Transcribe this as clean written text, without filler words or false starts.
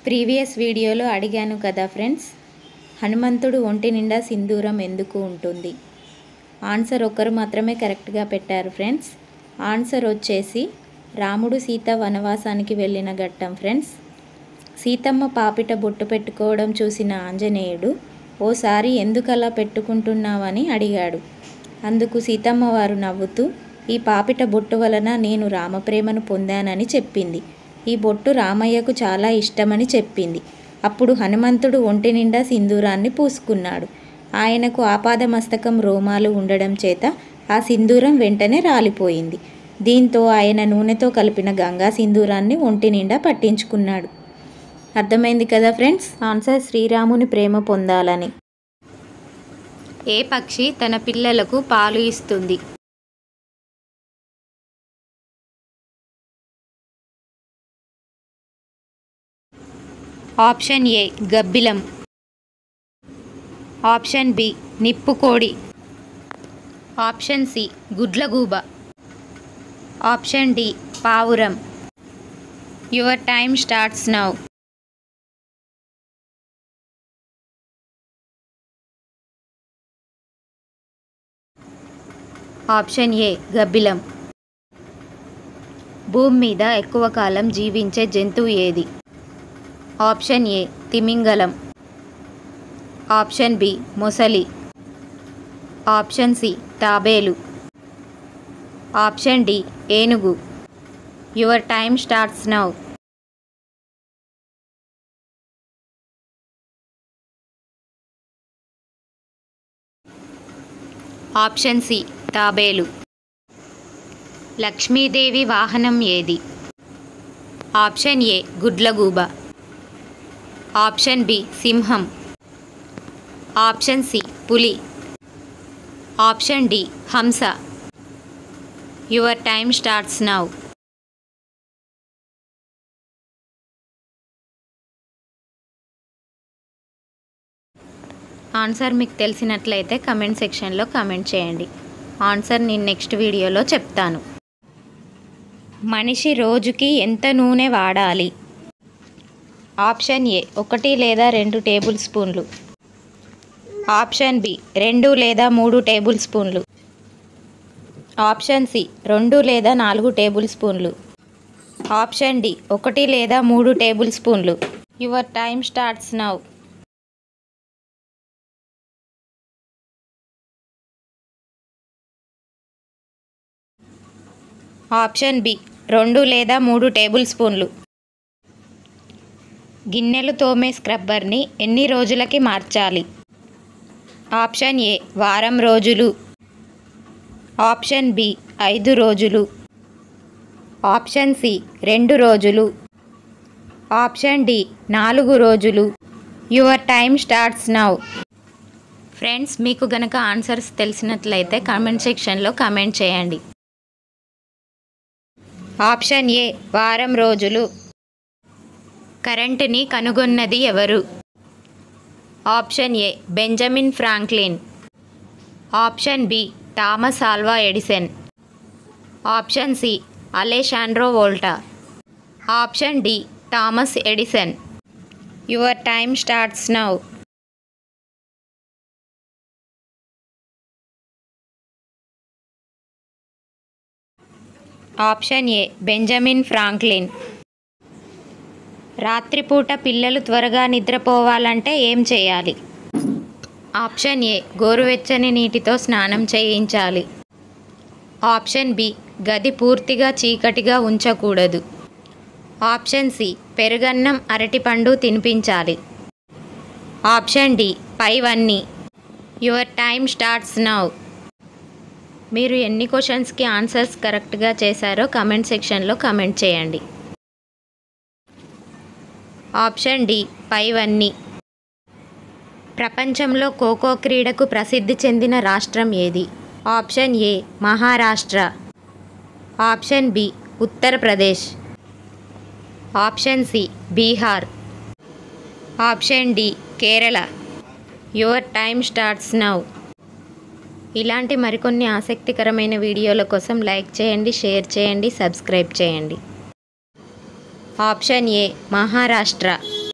Previous వీడియోలో అడిగాను కదా ఫ్రెండ్స్, హనుమంతుడు ఒంటి నిండా సింధూరం ఎందుకు ఉంటుంది? ఆన్సర్ ఒక్కరు మాత్రమే కరెక్ట్గా పెట్టారు ఫ్రెండ్స్. ఆన్సర్ వచ్చేసి రాముడు సీత వనవాసానికి వెళ్ళిన ఘట్టం ఫ్రెండ్స్. సీతమ్మ పాపిట బొట్టు పెట్టుకోవడం చూసిన ఆంజనేయుడు ఓసారి ఎందుకలా పెట్టుకుంటున్నావని అడిగాడు. అందుకు సీతమ్మ వారు నవ్వుతూ, ఈ పాపిట బొట్టు వలన నేను రామప్రేమను పొందానని చెప్పింది. ఈ బొట్టు రామయ్యకు చాలా ఇష్టమని చెప్పింది. అప్పుడు హనుమంతుడు ఒంటి నిండా సింధూరాన్ని పూసుకున్నాడు. ఆయనకు ఆపాదమస్తకం రోమాలు ఉండడం చేత ఆ సింధూరం వెంటనే రాలిపోయింది. దీంతో ఆయన నూనెతో కలిపిన గంగా సింధూరాన్ని ఒంటి నిండా పట్టించుకున్నాడు. అర్థమైంది కదా ఫ్రెండ్స్? ఆన్సర్ శ్రీరాముని ప్రేమ పొందాలని. ఏ పక్షి తన పిల్లలకు పాలు ఇస్తుంది? ఆప్షన్ ఏ గబ్బిలం, ఆప్షన్ బి నిప్పుకోడి, ఆప్షన్ సి గుడ్లగూబ, ఆప్షన్ డి పావురం. Your time starts now. Option A గబ్బిలం. భూమి మీద ఎక్కువ కాలం జీవించే జంతువు ఏది? ఆప్షన్ ఏ తిమింగలం, ఆప్షన్ బి మొసలి, ఆప్షన్ సి తాబేలు, ఆప్షన్ డి ఏనుగు. Your time starts now. Option C తాబేలు. లక్ష్మీదేవి వాహనం ఏది? ఆప్షన్ ఏ గుడ్లగూబ, ఆప్షన్ బి సింహం, ఆప్షన్ సి పులి, ఆప్షన్ డి హంస. Your time starts now. Answer మీకు తెలిసినట్లయితే కమెంట్ సెక్షన్లో కమెంట్ చేయండి. ఆన్సర్ నేను నెక్స్ట్ వీడియోలో చెప్తాను. మనిషి రోజుకి ఎంత నూనె వాడాలి? ఆప్షన్ ఏ 1 లేదా 2 టేబుల్ స్పూన్లు, ఆప్షన్ బి 2 లేదా 3 టేబుల్ స్పూన్లు, ఆప్షన్ సి 2 లేదా 4 టేబుల్ స్పూన్లు, ఆప్షన్ డి 1 లేదా 3 టేబుల్ స్పూన్లు. Your time starts now. Option B 2 లేదా 3 టేబుల్ స్పూన్లు. గిన్నెలు తోమే స్క్రబ్బర్ని ఎన్ని రోజులకి మార్చాలి? ఆప్షన్ ఏ వారం రోజులు, ఆప్షన్ బి 5 రోజులు, ఆప్షన్ సి 2 రోజులు, ఆప్షన్ డి 4 రోజులు. Your time starts now. Friends, మీకు గనక ఆన్సర్స్ తెలిసినట్లయితే కామెంట్ సెక్షన్లో కామెంట్ చేయండి. ఆప్షన్ ఏ వారం రోజులు. కరెంటుని కనుగొన్నది ఎవరు? Option A Benjamin Franklin, option B Thomas Alva Edison, option C Alessandro Volta, option D Thomas Edison. Your time starts now. Option A Benjamin Franklin. రాత్రిపూట పిల్లలు త్వరగా నిద్రపోవాలంటే ఏం చేయాలి? ఆప్షన్ ఏ గోరువెచ్చని నీటితో స్నానం చేయించాలి, ఆప్షన్ బి గది పూర్తిగా చీకటిగా ఉంచకూడదు, ఆప్షన్ సి పెరుగన్నం అరటిపండు తినిపించాలి, ఆప్షన్ డి పైవన్నీ. Your time starts now. మీరు ఎన్ని క్వశ్చన్స్కి ఆన్సర్స్ కరెక్ట్గా చేశారో కామెంట్ సెక్షన్లో కామెంట్ చేయండి. ఆప్షన్ డి పైవన్నీ. ప్రపంచంలో ఖోఖో క్రీడకు ప్రసిద్ధి చెందిన రాష్ట్రం ఏది? Option A Maharashtra, option B Uttar Pradesh, option C Bihar, option D Kerala. Your time starts now. ఇలాంటి మరికొన్ని ఆసక్తికరమైన వీడియోల కోసం లైక్ చేయండి, షేర్ చేయండి, సబ్స్క్రైబ్ చేయండి. Option A Maharashtra.